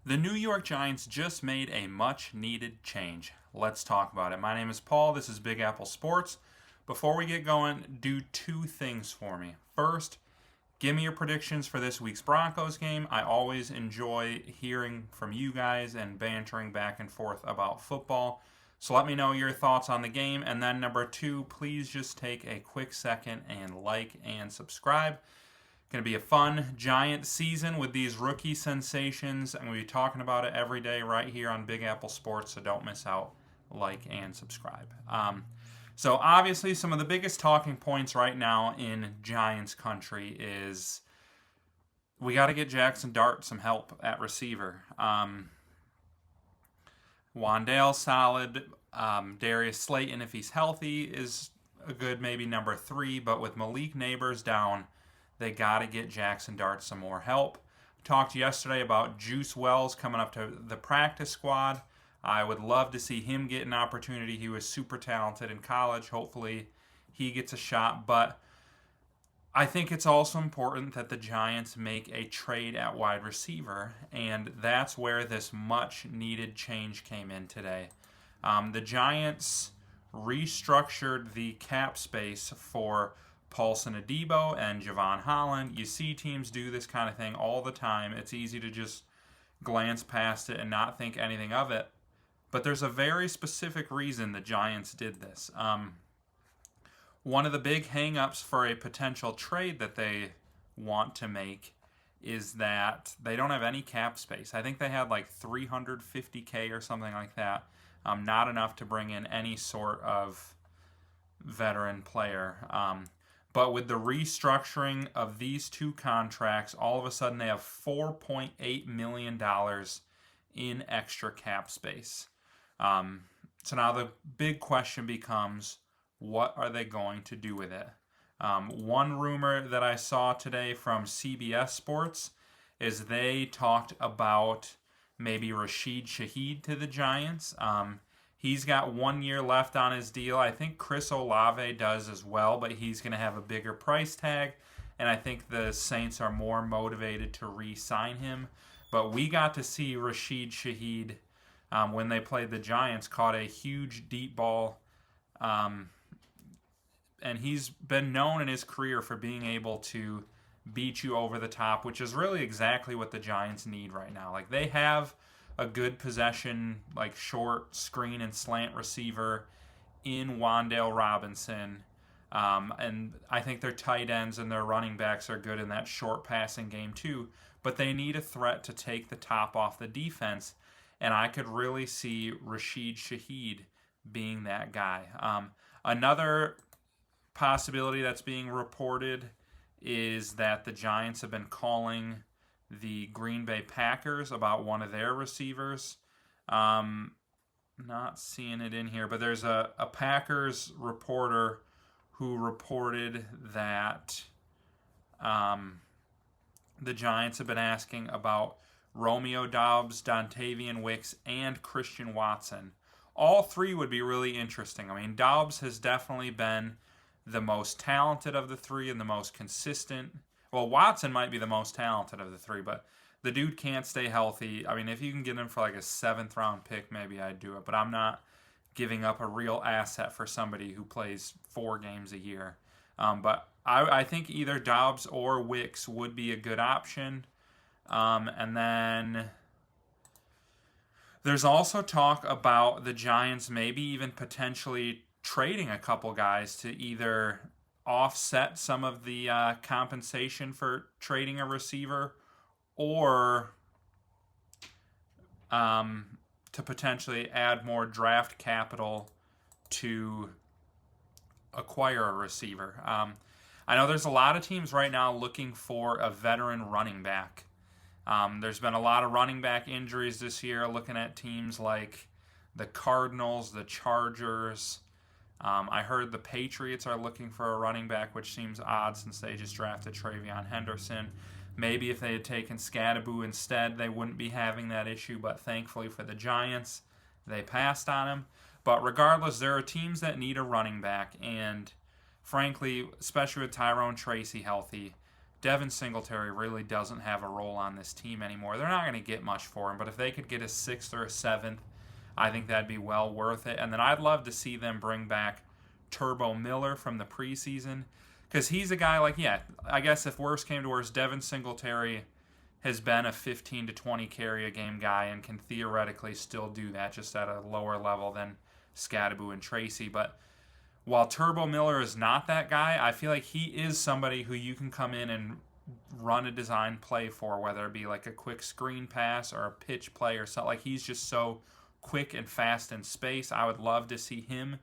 The New York Giants just made a much needed change. Let's talk about it. My name is Paul. This is Big Apple Sports. Before we get going, do two things for me. First, give me your predictions for this week's Broncos game. I always enjoy hearing from you guys and bantering back and forth about football. So let me know your thoughts on the game. And then number two, please just take a quick second and like and subscribe. Going to be a fun Giant season with these rookie sensations. I'm going to be talking about it every day right here on Big Apple Sports, so don't miss out. Like and subscribe. So obviously some of the biggest talking points right now in Giants country is we got to get Jackson Dart some help at receiver. Wan'Dale solid. Darius Slayton, if he's healthy, is a good maybe number 3, but with Malik Neighbors down, they got to get Jackson Dart some more help. Talked yesterday about Juice Wells coming up to the practice squad. I would love to see him get an opportunity. He was super talented in college. Hopefully he gets a shot. But I think it's also important that the Giants make a trade at wide receiver. And that's where this much needed change came in today. The Giants restructured the cap space for Paulson Adebo and Javon Holland. You see teams do this kind of thing all the time. It's easy to just glance past it and not think anything of it. But there's a very specific reason the Giants did this. One of the big hang-ups for a potential trade that they want to make is that they don't have any cap space. I think they had like $350K or something like that. Not enough to bring in any sort of veteran player. But with the restructuring of these two contracts, all of a sudden they have $4.8 million in extra cap space. So now the big question becomes, what are they going to do with it? One rumor that I saw today from CBS Sports is they talked about maybe Rashid Shaheed to the Giants. He's got 1 year left on his deal. I think Chris Olave does as well, but he's going to have a bigger price tag, and I think the Saints are more motivated to re-sign him. But we got to see Rashid Shaheed when they played the Giants, caught a huge deep ball, and he's been known in his career for being able to beat you over the top, which is really exactly what the Giants need right now. Like, they have a good possession, like short screen and slant receiver in Wan'Dale Robinson. And I think their tight ends and their running backs are good in that short passing game too. But they need a threat to take the top off the defense. And I could really see Rashid Shaheed being that guy. Another possibility that's being reported is that the Giants have been calling the Green Bay Packers about one of their receivers. Not seeing it in here, but there's a Packers reporter who reported that the Giants have been asking about Romeo Doubs, Dontavian Wicks, and Christian Watson. All three would be really interesting. I mean, Doubs has definitely been the most talented of the three and the most consistent. Well, Watson might be the most talented of the three, but the dude can't stay healthy. I mean, if you can get him for like a 7th round pick, maybe I'd do it. But I'm not giving up a real asset for somebody who plays 4 games a year. But I think either Doubs or Wicks would be a good option. And then there's also talk about the Giants maybe even potentially trading a couple guys to either offset some of the compensation for trading a receiver, or to potentially add more draft capital to acquire a receiver. I know there's a lot of teams right now looking for a veteran running back. There's been a lot of running back injuries this year, looking at teams like the Cardinals, the Chargers. I heard the Patriots are looking for a running back, which seems odd since they just drafted Travion Henderson. Maybe if they had taken Scadaboo instead, they wouldn't be having that issue, but thankfully for the Giants, they passed on him. But regardless, there are teams that need a running back, and frankly, especially with Tyrone Tracy healthy, Devin Singletary really doesn't have a role on this team anymore. They're not going to get much for him, but if they could get a 6th or a 7th, I think that'd be well worth it. And then I'd love to see them bring back Turbo Miller from the preseason, because he's a guy like, yeah, I guess if worse came to worse, Devin Singletary has been a 15 to 20 carry a game guy and can theoretically still do that, just at a lower level than Scadaboo and Tracy. But while Turbo Miller is not that guy, I feel like he is somebody who you can come in and run a design play for, whether it be like a quick screen pass or a pitch play or something. Like, he's just so quick and fast in space. I would love to see him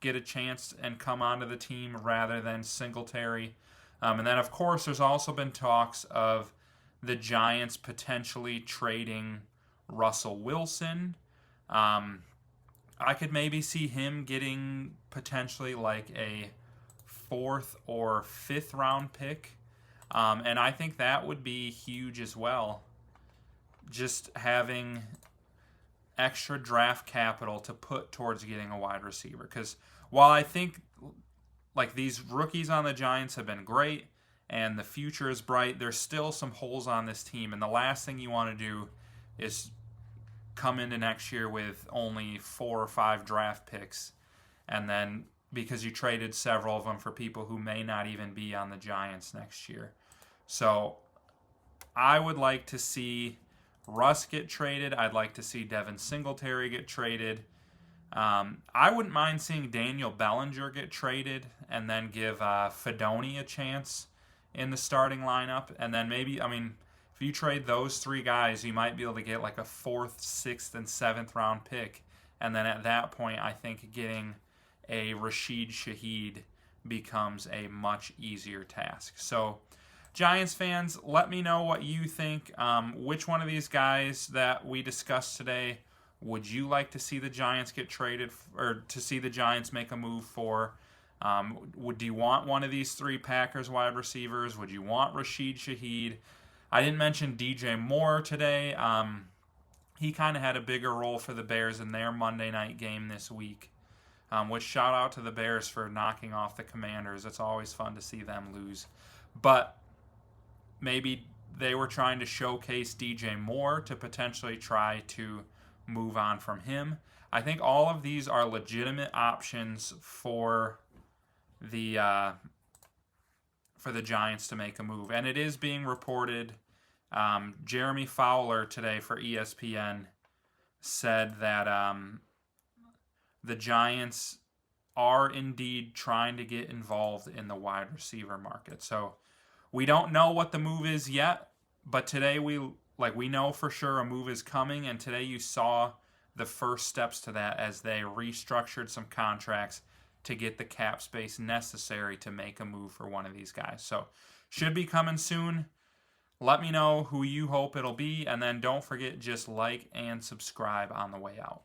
get a chance and come onto the team rather than Singletary. And then, of course, there's also been talks of the Giants potentially trading Russell Wilson. I could maybe see him getting potentially like a 4th or 5th round pick. And I think that would be huge as well. Just having extra draft capital to put towards getting a wide receiver. Because while I think like these rookies on the Giants have been great and the future is bright, there's still some holes on this team. And the last thing you want to do is come into next year with only 4 or 5 draft picks, and then because you traded several of them for people who may not even be on the Giants next year. So I would like to see Russ get traded. I'd like to see Devin Singletary get traded. I wouldn't mind seeing Daniel Bellinger get traded and then give Fedoni a chance in the starting lineup. And then maybe, I mean, if you trade those 3 guys, you might be able to get like a 4th, 6th, and 7th round pick. And then at that point, I think getting a Rashid Shaheed becomes a much easier task. So, Giants fans, let me know what you think. Which one of these guys that we discussed today would you like to see the Giants get traded, or to see the Giants make a move for? Do you want one of these 3 Packers wide receivers? Would you want Rashid Shaheed? I didn't mention DJ Moore today. He kind of had a bigger role for the Bears in their Monday night game this week, which shout out to the Bears for knocking off the Commanders. It's always fun to see them lose. But maybe they were trying to showcase DJ Moore to potentially try to move on from him. I think all of these are legitimate options for the Giants to make a move. And it is being reported, Jeremy Fowler today for ESPN said that the Giants are indeed trying to get involved in the wide receiver market. So we don't know what the move is yet, but today we know for sure a move is coming, and today you saw the first steps to that as they restructured some contracts to get the cap space necessary to make a move for one of these guys. So should be coming soon. Let me know who you hope it'll be, and then don't forget, just like and subscribe on the way out.